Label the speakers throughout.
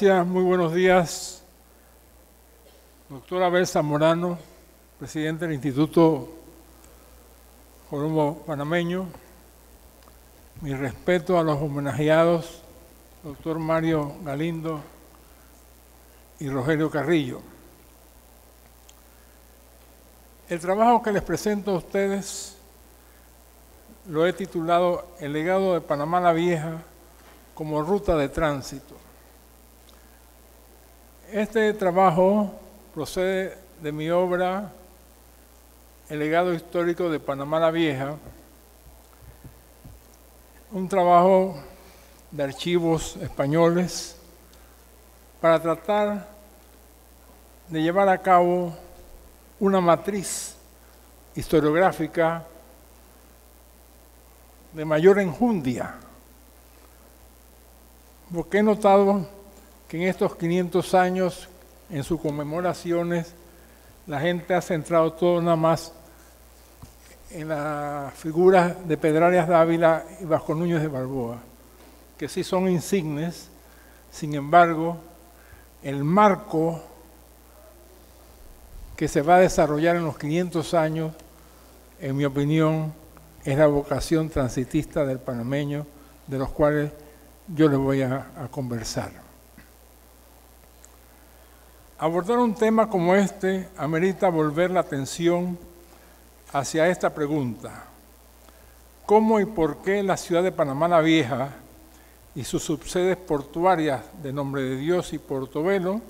Speaker 1: Muy buenos días, doctor Abel Zamorano, presidente del Instituto Joromo Panameño. Mi respeto a los homenajeados, doctor Mario Galindo y Rogelio Carrillo. El trabajo que les presento a ustedes lo he titulado El legado de Panamá la Vieja como ruta de tránsito. Este trabajo procede de mi obra El legado histórico de Panamá la Vieja, un trabajo de archivos españoles para tratar de llevar a cabo una matriz historiográfica de mayor enjundia, porque he notado que en estos 500 años, en sus conmemoraciones, la gente ha centrado todo nada más en las figuras de Pedrarias Dávila y Vasco Núñez de Balboa, que sí son insignes. Sin embargo, el marco que se va a desarrollar en los 500 años, en mi opinión, es la vocación transitista del panameño, de los cuales yo les voy a conversar. Abordar un tema como este amerita volver la atención hacia esta pregunta: ¿cómo y por qué la ciudad de Panamá la Vieja y sus subsedes portuarias de Nombre de Dios y Portobelo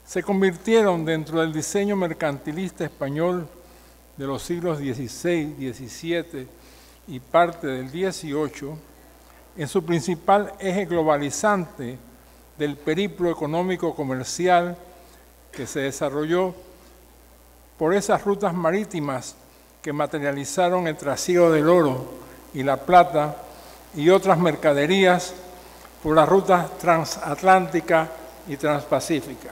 Speaker 1: se convirtieron dentro del diseño mercantilista español de los siglos XVI, XVII y parte del XVIII en su principal eje globalizante del periplo económico comercial que se desarrolló por esas rutas marítimas que materializaron el trasiego del oro y la plata y otras mercaderías por las rutas transatlántica y transpacífica?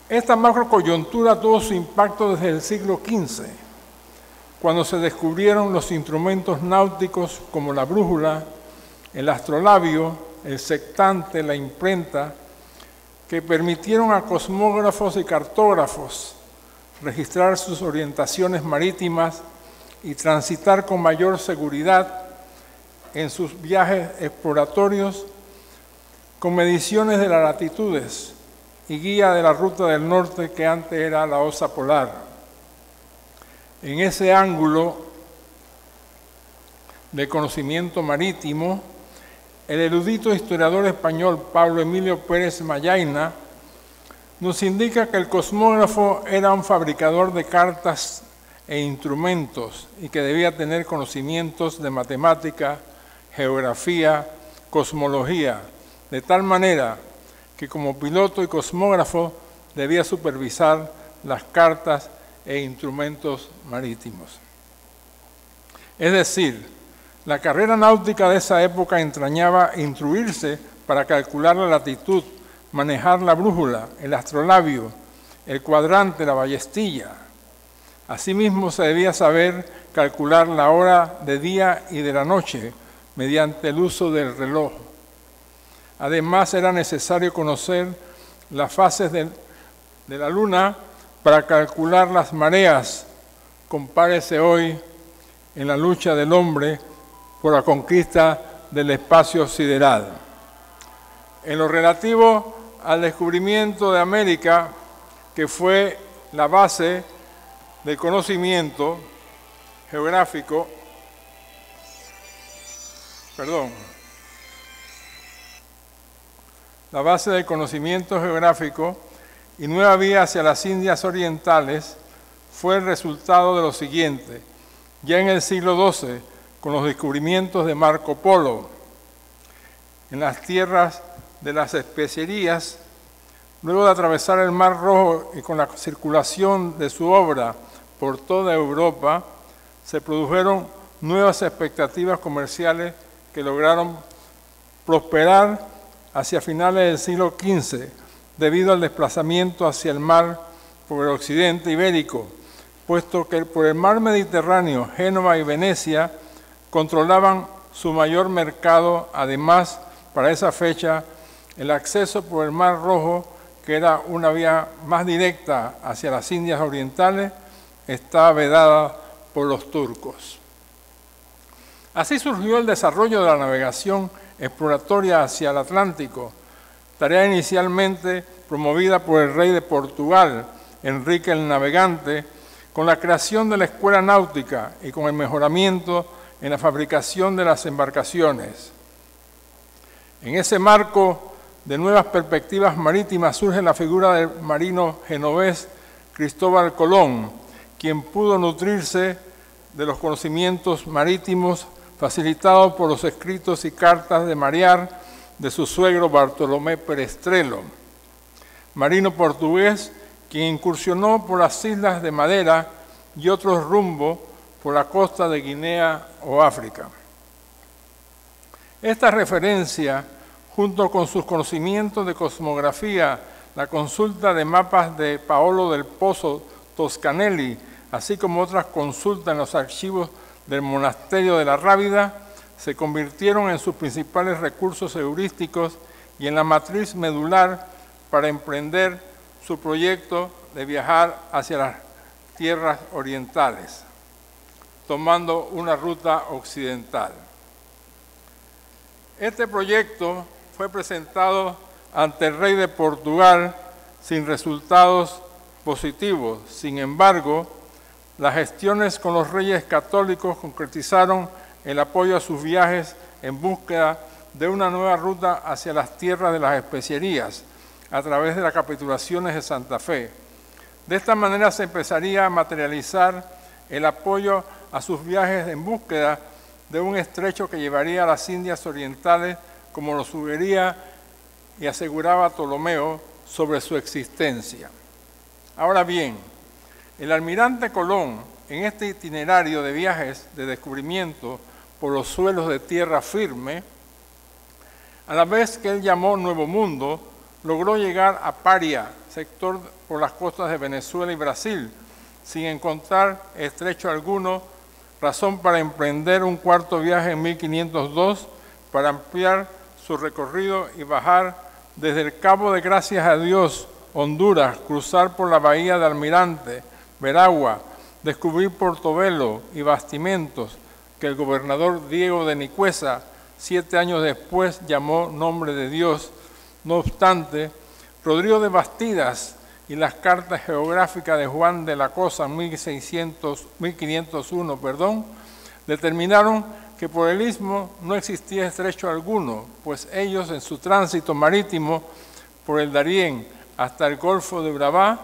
Speaker 1: Esta macrocoyuntura tuvo su impacto desde el siglo XV, cuando se descubrieron los instrumentos náuticos como la brújula, el astrolabio, el sectante, la imprenta, que permitieron a cosmógrafos y cartógrafos registrar sus orientaciones marítimas y transitar con mayor seguridad en sus viajes exploratorios con mediciones de las latitudes y guía de la ruta del norte que antes era la osa polar. En ese ángulo de conocimiento marítimo, el erudito historiador español Pablo Emilio Pérez Mayaina nos indica que el cosmógrafo era un fabricador de cartas e instrumentos y que debía tener conocimientos de matemática, geografía, cosmología, de tal manera que como piloto y cosmógrafo debía supervisar las cartas e instrumentos marítimos. Es decir, la carrera náutica de esa época entrañaba instruirse para calcular la latitud, manejar la brújula, el astrolabio, el cuadrante, la ballestilla. Asimismo, se debía saber calcular la hora de día y de la noche mediante el uso del reloj. Además, era necesario conocer las fases de la luna para calcular las mareas. Compárese hoy en la lucha del hombre por la conquista del espacio sideral. En lo relativo al descubrimiento de América, que fue la base del conocimiento geográfico, la base del conocimiento geográfico y nueva vía hacia las Indias orientales, fue el resultado de lo siguiente: ya en el siglo XII, con los descubrimientos de Marco Polo en las tierras de las especerías, luego de atravesar el Mar Rojo y con la circulación de su obra por toda Europa, se produjeron nuevas expectativas comerciales que lograron prosperar hacia finales del siglo XV, debido al desplazamiento hacia el mar por el occidente ibérico, puesto que por el mar Mediterráneo, Génova y Venecia controlaban su mayor mercado. Además, para esa fecha, el acceso por el Mar Rojo, que era una vía más directa hacia las Indias Orientales, estaba vedada por los turcos. Así surgió el desarrollo de la navegación exploratoria hacia el Atlántico, tarea inicialmente promovida por el rey de Portugal, Enrique el Navegante, con la creación de la escuela náutica y con el mejoramiento en la fabricación de las embarcaciones. En ese marco de nuevas perspectivas marítimas surge la figura del marino genovés Cristóbal Colón, quien pudo nutrirse de los conocimientos marítimos facilitados por los escritos y cartas de marear de su suegro Bartolomé Perestrelo, marino portugués quien incursionó por las islas de Madeira y otros rumbos por la costa de Guinea o África. Esta referencia, junto con sus conocimientos de cosmografía, la consulta de mapas de Paolo del Pozo Toscanelli, así como otras consultas en los archivos del monasterio de la Rábida, se convirtieron en sus principales recursos heurísticos y en la matriz medular para emprender su proyecto de viajar hacia las tierras orientales, tomando una ruta occidental. Este proyecto fue presentado ante el rey de Portugal sin resultados positivos. Sin embargo, las gestiones con los reyes católicos concretizaron el apoyo a sus viajes en búsqueda de una nueva ruta hacia las tierras de las especierías a través de las capitulaciones de Santa Fe. De esta manera se empezaría a materializar el apoyo a sus viajes en búsqueda de un estrecho que llevaría a las Indias Orientales, como lo sugería y aseguraba Ptolomeo sobre su existencia. Ahora bien, el almirante Colón, en este itinerario de viajes de descubrimiento por los suelos de tierra firme, a la vez que él llamó Nuevo Mundo, logró llegar a Paria, sector por las costas de Venezuela y Brasil, sin encontrar estrecho alguno, razón para emprender un cuarto viaje en 1502 para ampliar su recorrido y bajar desde el Cabo de Gracias a Dios, Honduras, cruzar por la bahía de Almirante, Veragua, descubrir Portobelo y Bastimentos, que el gobernador Diego de Nicuesa 7 años después llamó Nombre de Dios. No obstante, Rodrigo de Bastidas y las cartas geográficas de Juan de la Cosa en 1501, determinaron que por el istmo no existía estrecho alguno, pues ellos en su tránsito marítimo por el Darién hasta el Golfo de Urabá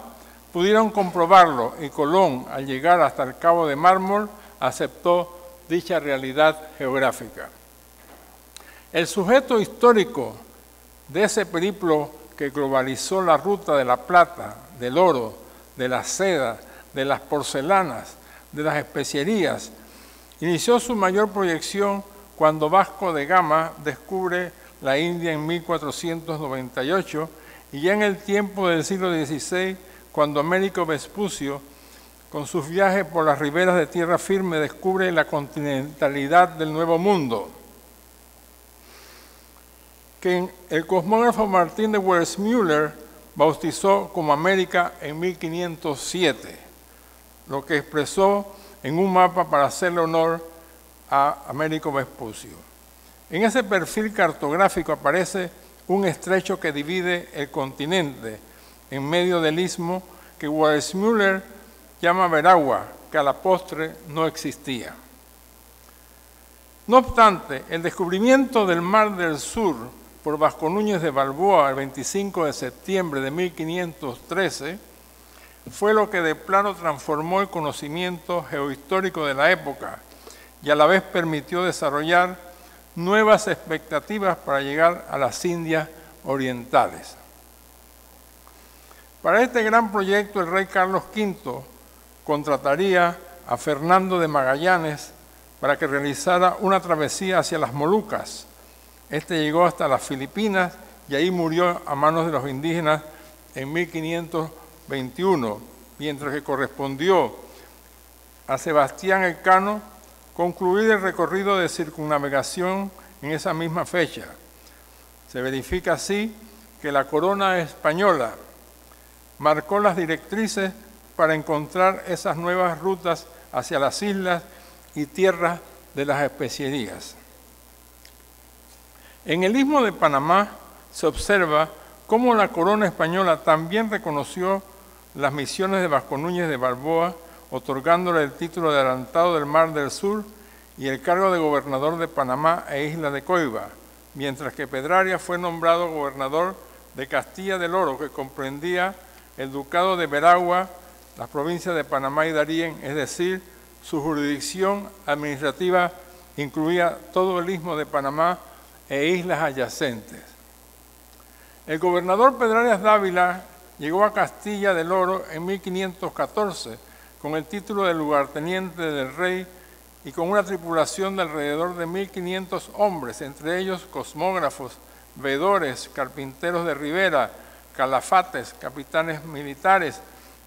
Speaker 1: pudieron comprobarlo, y Colón, al llegar hasta el Cabo de Mármol, aceptó dicha realidad geográfica. El sujeto histórico de ese periplo que globalizó la ruta de la plata, del oro, de la seda, de las porcelanas, de las especierías, inició su mayor proyección cuando Vasco de Gama descubre la India en 1498 y ya en el tiempo del siglo XVI, cuando Américo Vespucio, con sus viajes por las riberas de tierra firme, descubre la continentalidad del Nuevo Mundo, que el cosmógrafo Martín de Welsmüller bautizó como América en 1507, lo que expresó en un mapa para hacerle honor a Américo Vespucio. En ese perfil cartográfico aparece un estrecho que divide el continente en medio del istmo que Welsmüller llama Veragua, que a la postre no existía. No obstante, el descubrimiento del Mar del Sur por Vasco Núñez de Balboa el 25 de septiembre de 1513 fue lo que de plano transformó el conocimiento geohistórico de la época y a la vez permitió desarrollar nuevas expectativas para llegar a las Indias Orientales. Para este gran proyecto, el rey Carlos V contrataría a Fernando de Magallanes para que realizara una travesía hacia las Molucas. Este llegó hasta las Filipinas y ahí murió a manos de los indígenas en 1521, mientras que correspondió a Sebastián Elcano concluir el recorrido de circunnavegación en esa misma fecha. Se verifica así que la corona española marcó las directrices para encontrar esas nuevas rutas hacia las islas y tierras de las especierías. En el Istmo de Panamá se observa cómo la corona española también reconoció las misiones de Vasco Núñez de Balboa, otorgándole el título de adelantado del Mar del Sur y el cargo de gobernador de Panamá e Isla de Coiba, mientras que Pedrarias fue nombrado gobernador de Castilla del Oro, que comprendía el ducado de Veragua, las provincias de Panamá y Darién, es decir, su jurisdicción administrativa incluía todo el Istmo de Panamá e islas adyacentes. El gobernador Pedrarias Dávila llegó a Castilla del Oro en 1514 con el título de lugarteniente del rey y con una tripulación de alrededor de 1.500 hombres, entre ellos cosmógrafos, veedores, carpinteros de ribera, calafates, capitanes militares,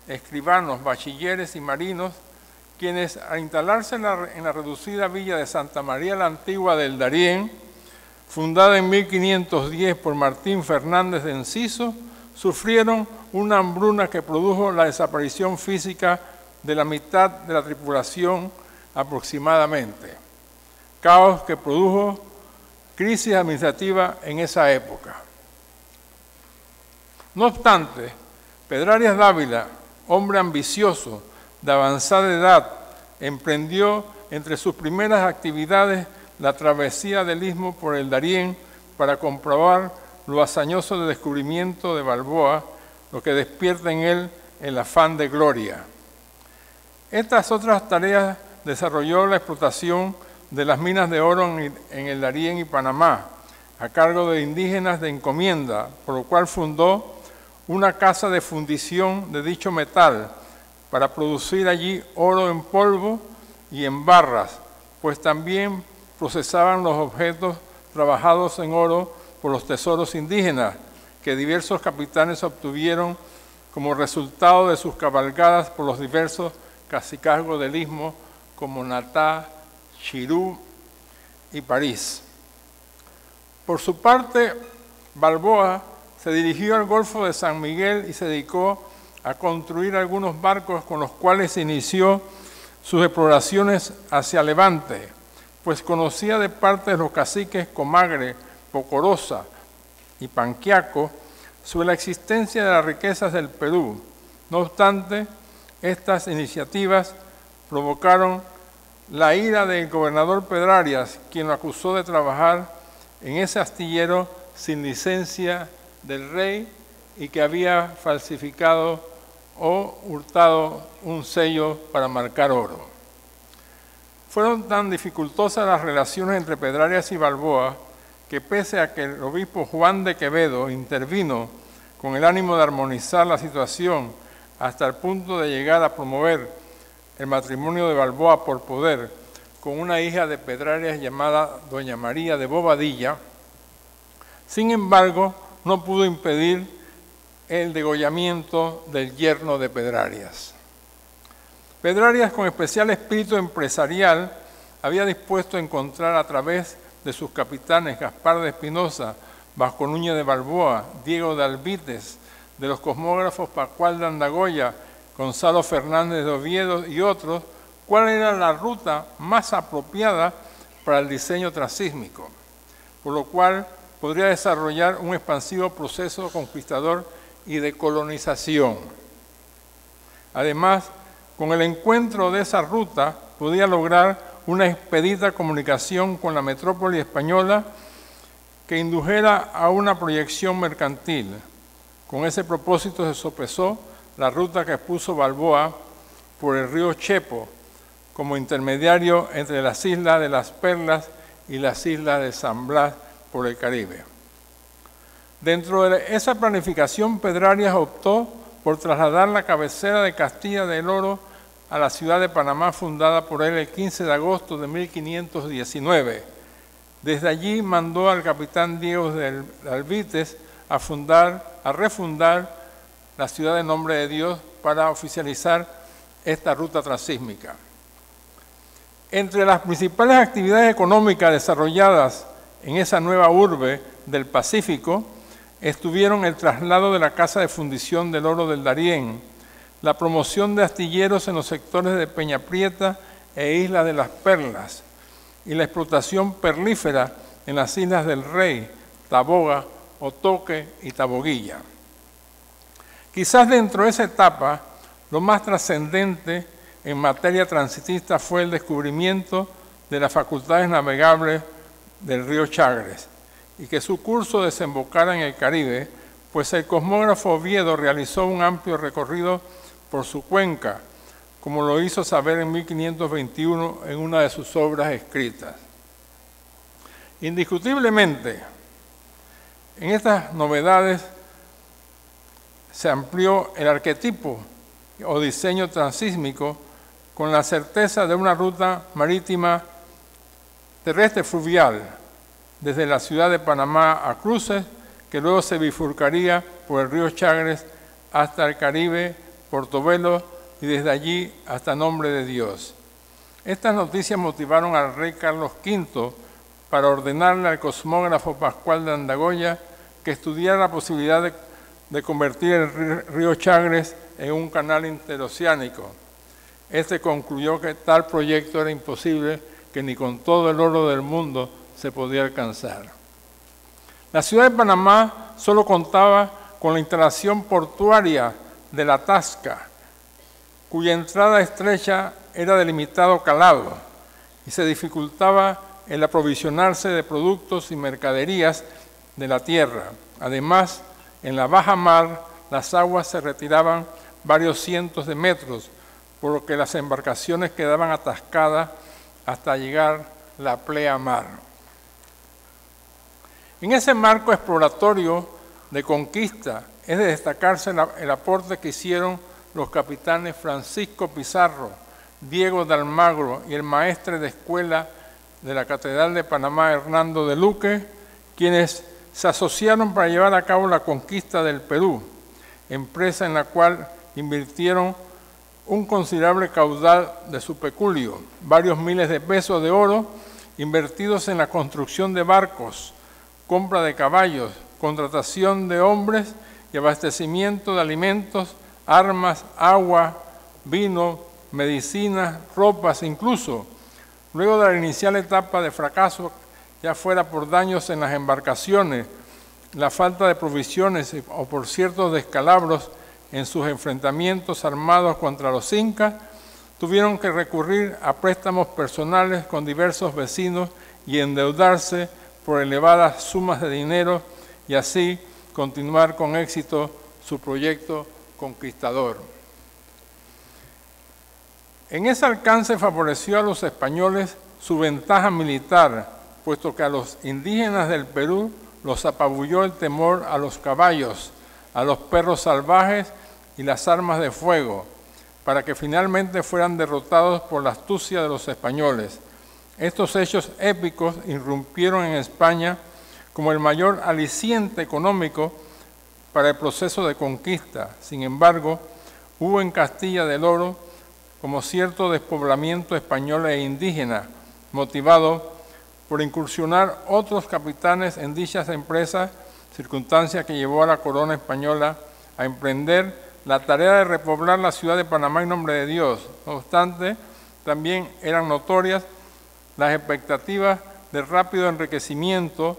Speaker 1: escribanos, bachilleres y marinos, quienes al instalarse en la reducida villa de Santa María la Antigua del Darién, fundada en 1510 por Martín Fernández de Enciso, sufrieron una hambruna que produjo la desaparición física de la mitad de la tripulación aproximadamente, caos que produjo crisis administrativa en esa época. No obstante, Pedrarias Dávila, hombre ambicioso, de avanzada edad, emprendió entre sus primeras actividades la travesía del Istmo por el Darién para comprobar lo hazañoso del descubrimiento de Balboa, lo que despierta en él el afán de gloria. Estas otras tareas desarrolló la explotación de las minas de oro en el Darién y Panamá, a cargo de indígenas de encomienda, por lo cual fundó una casa de fundición de dicho metal para producir allí oro en polvo y en barras, pues también procesaban los objetos trabajados en oro por los tesoros indígenas que diversos capitanes obtuvieron como resultado de sus cabalgadas por los diversos cacicazgos del Istmo como Natá, Chirú y París. Por su parte, Balboa se dirigió al Golfo de San Miguel y se dedicó a construir algunos barcos con los cuales inició sus exploraciones hacia Levante, pues conocía de parte de los caciques Comagre, Pocorosa y Panquiaco sobre la existencia de las riquezas del Perú. No obstante, estas iniciativas provocaron la ira del gobernador Pedrarias, quien lo acusó de trabajar en ese astillero sin licencia del rey y que había falsificado o hurtado un sello para marcar oro. Fueron tan dificultosas las relaciones entre Pedrarias y Balboa que pese a que el obispo Juan de Quevedo intervino con el ánimo de armonizar la situación hasta el punto de llegar a promover el matrimonio de Balboa por poder con una hija de Pedrarias llamada Doña María de Bobadilla, sin embargo, no pudo impedir el degollamiento del yerno de Pedrarias. Pedrarias, con especial espíritu empresarial, había dispuesto a encontrar a través de sus capitanes Gaspar de Espinosa, Vasco Núñez de Balboa, Diego de Albites, de los cosmógrafos Pascual de Andagoya, Gonzalo Fernández de Oviedo y otros, cuál era la ruta más apropiada para el diseño transísmico, por lo cual podría desarrollar un expansivo proceso conquistador y de colonización. Además, con el encuentro de esa ruta, podía lograr una expedita comunicación con la metrópoli española que indujera a una proyección mercantil. Con ese propósito se sopesó la ruta que expuso Balboa por el río Chepo, como intermediario entre las Islas de las Perlas y las Islas de San Blas por el Caribe. Dentro de esa planificación, Pedrarias optó por trasladar la cabecera de Castilla del Oro a la ciudad de Panamá, fundada por él el 15 de agosto de 1519. Desde allí mandó al capitán Diego de Albites a refundar la ciudad de Nombre de Dios para oficializar esta ruta transísmica. Entre las principales actividades económicas desarrolladas en esa nueva urbe del Pacífico estuvieron el traslado de la Casa de Fundición del Oro del Darién, la promoción de astilleros en los sectores de Peña Prieta e Isla de las Perlas y la explotación perlífera en las Islas del Rey, Taboga, Otoque y Taboguilla. Quizás dentro de esa etapa, lo más trascendente en materia transitista fue el descubrimiento de las facultades navegables del río Chagres y que su curso desembocara en el Caribe, pues el cosmógrafo Oviedo realizó un amplio recorrido por su cuenca, como lo hizo saber en 1521 en una de sus obras escritas. Indiscutiblemente, en estas novedades se amplió el arquetipo o diseño transísmico con la certeza de una ruta marítima terrestre fluvial desde la ciudad de Panamá a Cruces, que luego se bifurcaría por el río Chagres hasta el Caribe, Portobelo y desde allí hasta Nombre de Dios. Estas noticias motivaron al rey Carlos V para ordenarle al cosmógrafo Pascual de Andagoya que estudiara la posibilidad de convertir el río Chagres en un canal interoceánico. Este concluyó que tal proyecto era imposible, que ni con todo el oro del mundo se podía alcanzar. La ciudad de Panamá solo contaba con la instalación portuaria de la Tasca, cuya entrada estrecha era de limitado calado y se dificultaba el aprovisionarse de productos y mercaderías de la tierra. Además, en la baja mar, las aguas se retiraban varios cientos de metros, por lo que las embarcaciones quedaban atascadas hasta llegar a la pleamar. En ese marco exploratorio de conquista es de destacarse el aporte que hicieron los capitanes Francisco Pizarro, Diego de Almagro y el maestre de escuela de la Catedral de Panamá, Hernando de Luque, quienes se asociaron para llevar a cabo la conquista del Perú, empresa en la cual invirtieron un considerable caudal de su peculio, varios miles de pesos de oro invertidos en la construcción de barcos, compra de caballos, contratación de hombres y abastecimiento de alimentos, armas, agua, vino, medicinas, ropas, incluso luego de la inicial etapa de fracaso, ya fuera por daños en las embarcaciones, la falta de provisiones o por ciertos descalabros en sus enfrentamientos armados contra los incas, tuvieron que recurrir a préstamos personales con diversos vecinos y endeudarse por elevadas sumas de dinero y así continuar con éxito su proyecto conquistador. En ese alcance favoreció a los españoles su ventaja militar, puesto que a los indígenas del Perú los apabulló el temor a los caballos, a los perros salvajes y las armas de fuego, para que finalmente fueran derrotados por la astucia de los españoles. Estos hechos épicos irrumpieron en España como el mayor aliciente económico para el proceso de conquista. Sin embargo, hubo en Castilla del Oro como cierto despoblamiento español e indígena, motivado por incursionar otros capitanes en dichas empresas, circunstancia que llevó a la corona española a emprender la tarea de repoblar la ciudad de Panamá en nombre de Dios. No obstante, también eran notorias las expectativas de rápido enriquecimiento,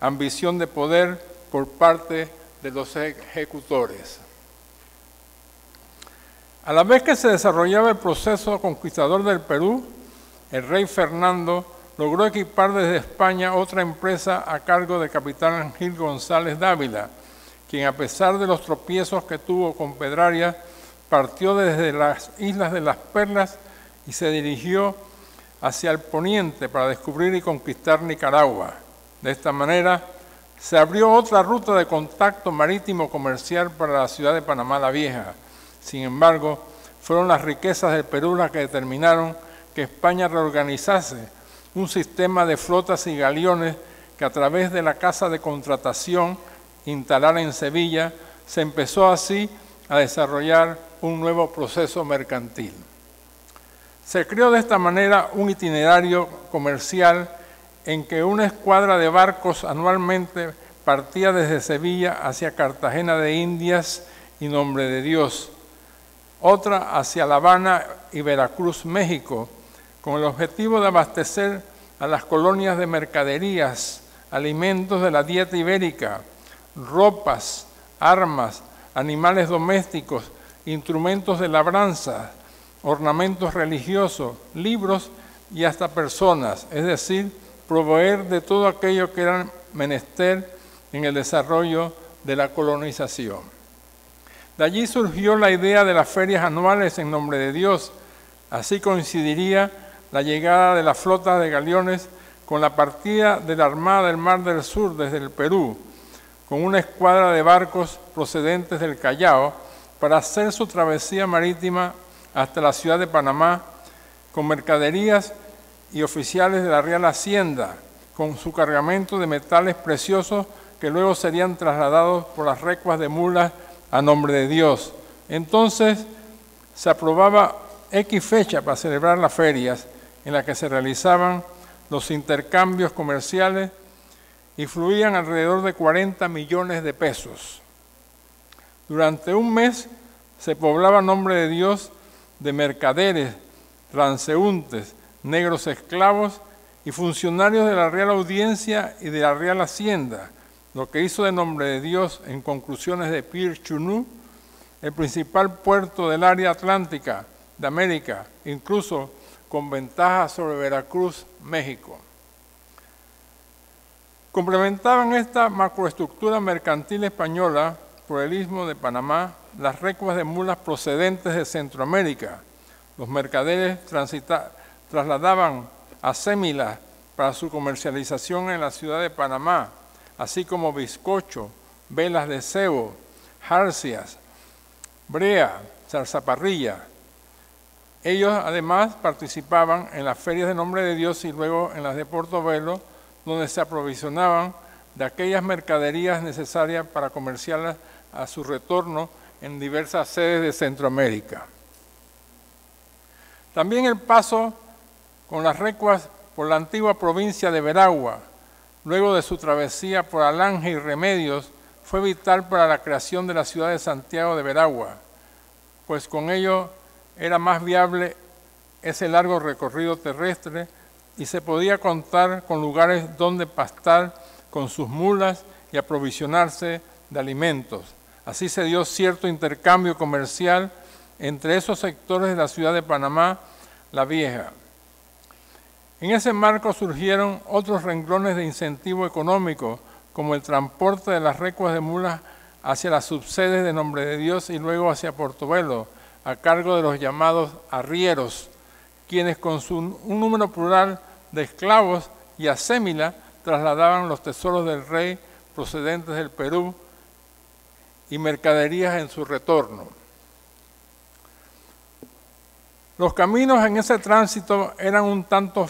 Speaker 1: ambición de poder por parte de los ejecutores. A la vez que se desarrollaba el proceso conquistador del Perú, el rey Fernando logró equipar desde España otra empresa a cargo del capitán Gil González Dávila, quien a pesar de los tropiezos que tuvo con Pedrarias, partió desde las Islas de las Perlas y se dirigió hacia el poniente para descubrir y conquistar Nicaragua. De esta manera, se abrió otra ruta de contacto marítimo comercial para la ciudad de Panamá la Vieja. Sin embargo, fueron las riquezas del Perú las que determinaron que España reorganizase un sistema de flotas y galeones que a través de la Casa de Contratación instalada en Sevilla, se empezó así a desarrollar un nuevo proceso mercantil. Se creó de esta manera un itinerario comercial en que una escuadra de barcos anualmente partía desde Sevilla hacia Cartagena de Indias y Nombre de Dios, otra hacia La Habana y Veracruz, México, con el objetivo de abastecer a las colonias de mercaderías, alimentos de la dieta ibérica, ropas, armas, animales domésticos, instrumentos de labranza, ornamentos religiosos, libros y hasta personas, es decir, proveer de todo aquello que era menester en el desarrollo de la colonización. De allí surgió la idea de las ferias anuales en Nombre de Dios. Así coincidiría la llegada de la flota de galeones con la partida de la Armada del Mar del Sur desde el Perú, con una escuadra de barcos procedentes del Callao para hacer su travesía marítima hasta la ciudad de Panamá, con mercaderías y oficiales de la Real Hacienda, con su cargamento de metales preciosos que luego serían trasladados por las recuas de mulas a Nombre de Dios. Entonces se aprobaba X fecha para celebrar las ferias en las que se realizaban los intercambios comerciales y fluían alrededor de 40 millones de pesos. Durante un mes se poblaba Nombre de Dios de mercaderes, transeúntes, negros esclavos y funcionarios de la Real Audiencia y de la Real Hacienda, lo que hizo de Nombre de Dios, en conclusiones de Pierre Chunú, el principal puerto del área atlántica de América, incluso con ventaja sobre Veracruz, México. Complementaban esta macroestructura mercantil española por el Istmo de Panamá las recuas de mulas procedentes de Centroamérica. Los mercaderes trasladaban acémilas para su comercialización en la ciudad de Panamá, así como bizcocho, velas de cebo, jarcias, brea, zarzaparrilla. Ellos además participaban en las ferias de Nombre de Dios y luego en las de Portobelo, donde se aprovisionaban de aquellas mercaderías necesarias para comerciarlas a su retorno en diversas sedes de Centroamérica. También el paso con las recuas por la antigua provincia de Veragua, luego de su travesía por Alange y Remedios, fue vital para la creación de la ciudad de Santiago de Veragua, pues con ello era más viable ese largo recorrido terrestre y se podía contar con lugares donde pastar con sus mulas y aprovisionarse de alimentos. Así se dio cierto intercambio comercial entre esos sectores de la ciudad de Panamá la Vieja. En ese marco surgieron otros renglones de incentivo económico, como el transporte de las recuas de mulas hacia las subsedes de Nombre de Dios y luego hacia Portobelo, a cargo de los llamados arrieros, quienes con un número plural de esclavos y acémila trasladaban los tesoros del rey procedentes del Perú y mercaderías en su retorno. Los caminos en ese tránsito eran un tanto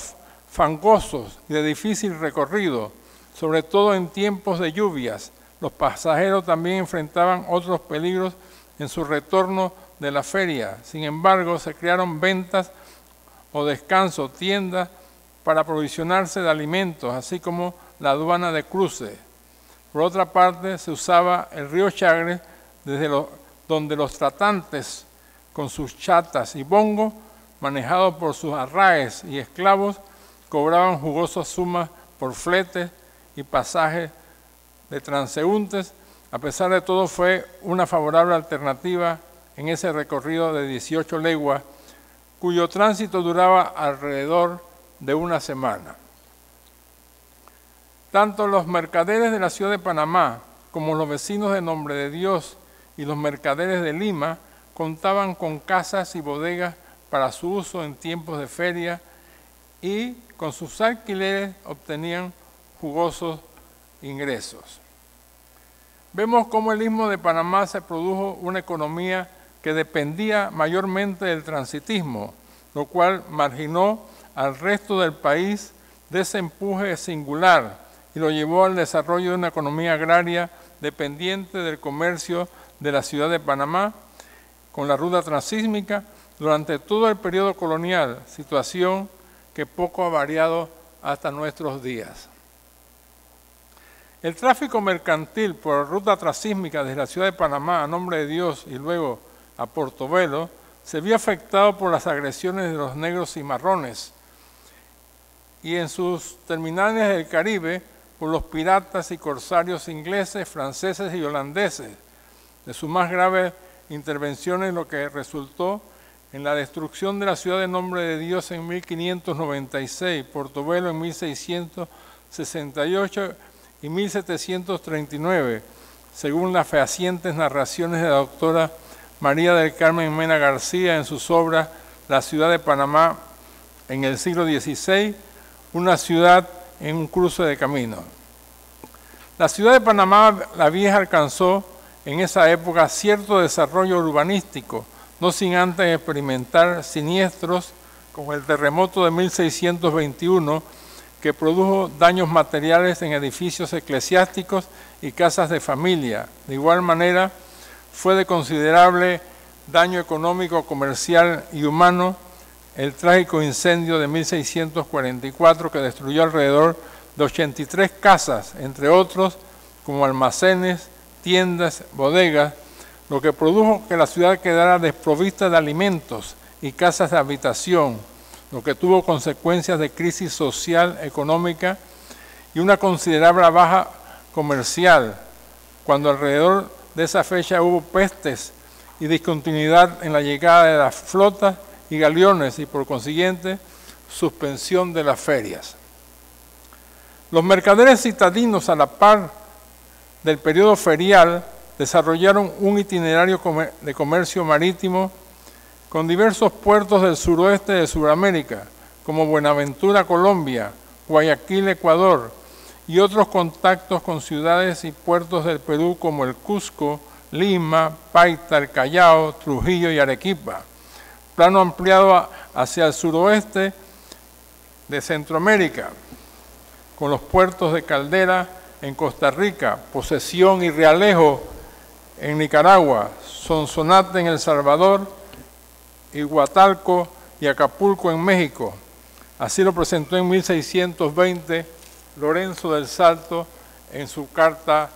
Speaker 1: fangosos y de difícil recorrido, sobre todo en tiempos de lluvias. Los pasajeros también enfrentaban otros peligros en su retorno de la feria. Sin embargo, se crearon ventas o descanso, tiendas para aprovisionarse de alimentos, así como la aduana de cruce. Por otra parte, se usaba el río Chagres, donde los tratantes, con sus chatas y bongos, manejados por sus arraes y esclavos, cobraban jugosas sumas por fletes y pasajes de transeúntes. A pesar de todo, fue una favorable alternativa en ese recorrido de 18 leguas, cuyo tránsito duraba alrededor de una semana. Tanto los mercaderes de la ciudad de Panamá como los vecinos de Nombre de Dios y los mercaderes de Lima contaban con casas y bodegas para su uso en tiempos de feria y con sus alquileres obtenían jugosos ingresos. Vemos cómo el Istmo de Panamá se produjo una economía que dependía mayormente del transitismo, lo cual marginó al resto del país de ese empuje singular y lo llevó al desarrollo de una economía agraria dependiente del comercio de la ciudad de Panamá con la ruta transísmica, durante todo el periodo colonial, situación que poco ha variado hasta nuestros días. El tráfico mercantil por ruta transísmica desde la ciudad de Panamá a Nombre de Dios y luego a Portobelo se vio afectado por las agresiones de los negros y marrones, y en sus terminales del Caribe por los piratas y corsarios ingleses, franceses y holandeses, de sus más graves intervenciones, lo que resultó en la destrucción de la ciudad de Nombre de Dios en 1596, Portobelo en 1668 y 1739, según las fehacientes narraciones de la doctora María del Carmen Mena García en sus obras La ciudad de Panamá en el siglo XVI, una ciudad en un cruce de camino. La ciudad de Panamá la Vieja alcanzó en esa época cierto desarrollo urbanístico, no sin antes experimentar siniestros como el terremoto de 1621, que produjo daños materiales en edificios eclesiásticos y casas de familia. De igual manera, fue de considerable daño económico, comercial y humano el trágico incendio de 1644 que destruyó alrededor de 83 casas, entre otros como almacenes, tiendas, bodegas, lo que produjo que la ciudad quedara desprovista de alimentos y casas de habitación, lo que tuvo consecuencias de crisis social, económica y una considerable baja comercial, cuando alrededor de esa fecha hubo pestes y discontinuidad en la llegada de las flotas y galeones y por consiguiente suspensión de las ferias. Los mercaderes citadinos, a la par del periodo ferial, desarrollaron un itinerario de comercio marítimo con diversos puertos del suroeste de Sudamérica, como Buenaventura, Colombia, Guayaquil, Ecuador, y otros contactos con ciudades y puertos del Perú como el Cusco, Lima, Paita, el Callao, Trujillo y Arequipa. Plano ampliado hacia el suroeste de Centroamérica, con los puertos de Caldera en Costa Rica, Posesión y Realejo en Nicaragua, Sonsonate en El Salvador, Iguatalco y Acapulco en México. Así lo presentó en 1620 Lorenzo del Salto en su carta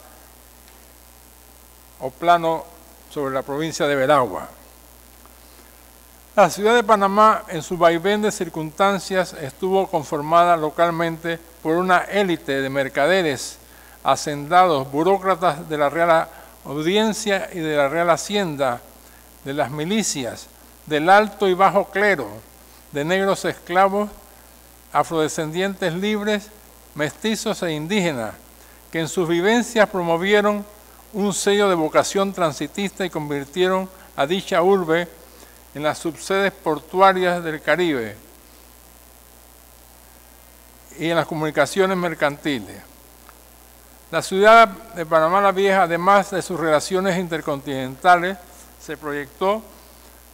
Speaker 1: o plano sobre la provincia de Veragua. La ciudad de Panamá, en su vaivén de circunstancias, estuvo conformada localmente por una élite de mercaderes, hacendados, burócratas de la Real Audiencia y de la Real Hacienda, de las milicias, del alto y bajo clero, de negros esclavos, afrodescendientes libres, mestizos e indígenas, que en sus vivencias promovieron un sello de vocación transitista y convirtieron a dicha urbe en las subsedes portuarias del Caribe y en las comunicaciones mercantiles. La ciudad de Panamá la Vieja, además de sus relaciones intercontinentales, se proyectó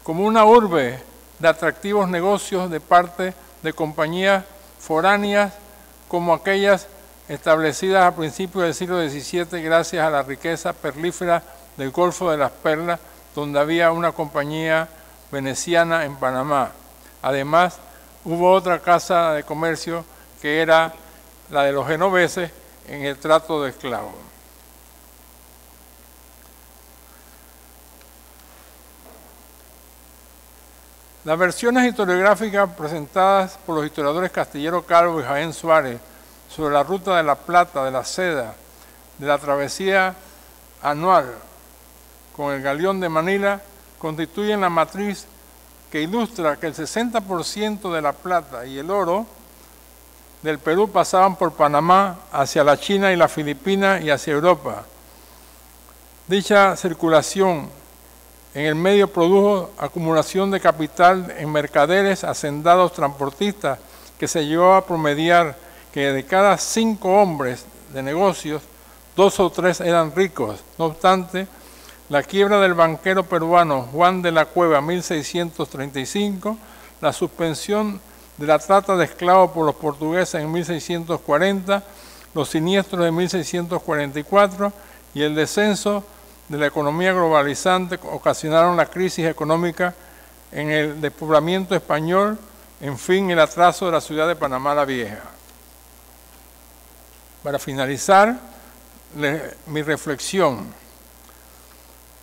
Speaker 1: como una urbe de atractivos negocios de parte de compañías foráneas como aquellas establecidas a principios del siglo XVII gracias a la riqueza perlífera del Golfo de las Perlas, donde había una compañía veneciana en Panamá. Además, hubo otra casa de comercio que era la de los genoveses en el trato de esclavos. Las versiones historiográficas presentadas por los historiadores Castillero Calvo y Jaén Suárez sobre la ruta de la plata, de la seda, de la travesía anual con el galeón de Manila, constituyen la matriz que ilustra que el 60% de la plata y el oro del Perú pasaban por Panamá hacia la China y la Filipinas y hacia Europa. Dicha circulación en el medio produjo acumulación de capital en mercaderes, hacendados, transportistas, que se llegó a promediar que de cada 5 hombres de negocios, 2 o 3 eran ricos. No obstante, la quiebra del banquero peruano Juan de la Cueva, 1635, la suspensión de la trata de esclavos por los portugueses en 1640, los siniestros de 1644 y el descenso de la economía globalizante ocasionaron la crisis económica en el despoblamiento español, en fin, el atraso de la ciudad de Panamá la Vieja. Para finalizar mi reflexión,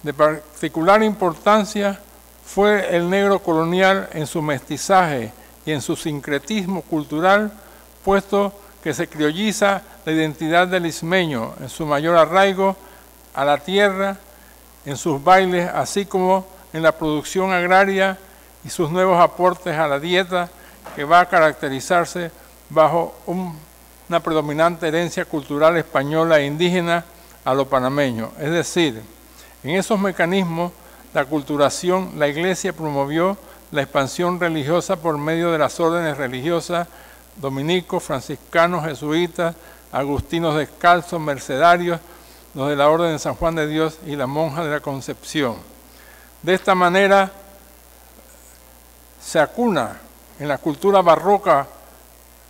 Speaker 1: de particular importancia fue el negro colonial en su mestizaje y en su sincretismo cultural, puesto que se criolliza la identidad del ismeño en su mayor arraigo a la tierra, en sus bailes, así como en la producción agraria y sus nuevos aportes a la dieta, que va a caracterizarse bajo una predominante herencia cultural española e indígena a lo panameño. Es decir, en esos mecanismos de aculturación, la Iglesia promovió la expansión religiosa por medio de las órdenes religiosas dominicos, franciscanos, jesuitas, agustinos descalzos, mercedarios, los de la Orden de San Juan de Dios y la Monja de la Concepción. De esta manera se acuna en la cultura barroca,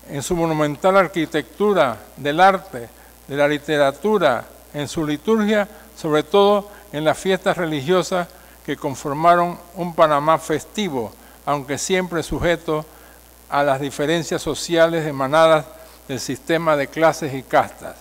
Speaker 1: en su monumental arquitectura, del arte, de la literatura, en su liturgia, sobre todo en las fiestas religiosas que conformaron un Panamá festivo, aunque siempre sujeto a las diferencias sociales emanadas del sistema de clases y castas.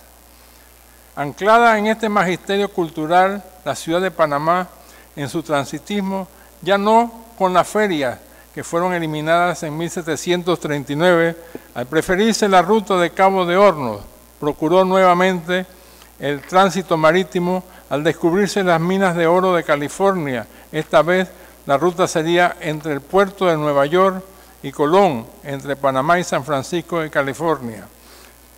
Speaker 1: Anclada en este magisterio cultural, la ciudad de Panamá, en su transitismo, ya no con las ferias que fueron eliminadas en 1739, al preferirse la ruta de Cabo de Hornos, procuró nuevamente el tránsito marítimo al descubrirse las minas de oro de California. Esta vez la ruta sería entre el puerto de Nueva York y Colón, entre Panamá y San Francisco de California.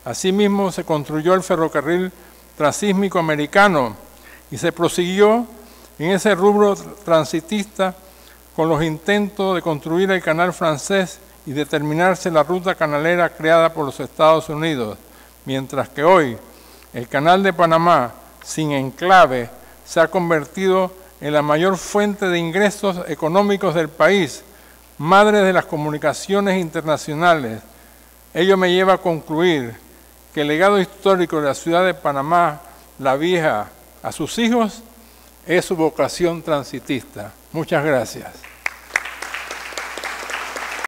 Speaker 1: Asimismo, se construyó el ferrocarril transísmico americano y se prosiguió en ese rubro transitista con los intentos de construir el canal francés y determinarse la ruta canalera creada por los Estados Unidos, mientras que hoy el canal de Panamá, sin enclave, se ha convertido en la mayor fuente de ingresos económicos del país, madre de las comunicaciones internacionales. Ello me lleva a concluir que el legado histórico de la ciudad de Panamá, la Vieja, a sus hijos, es su vocación transitista. Muchas gracias.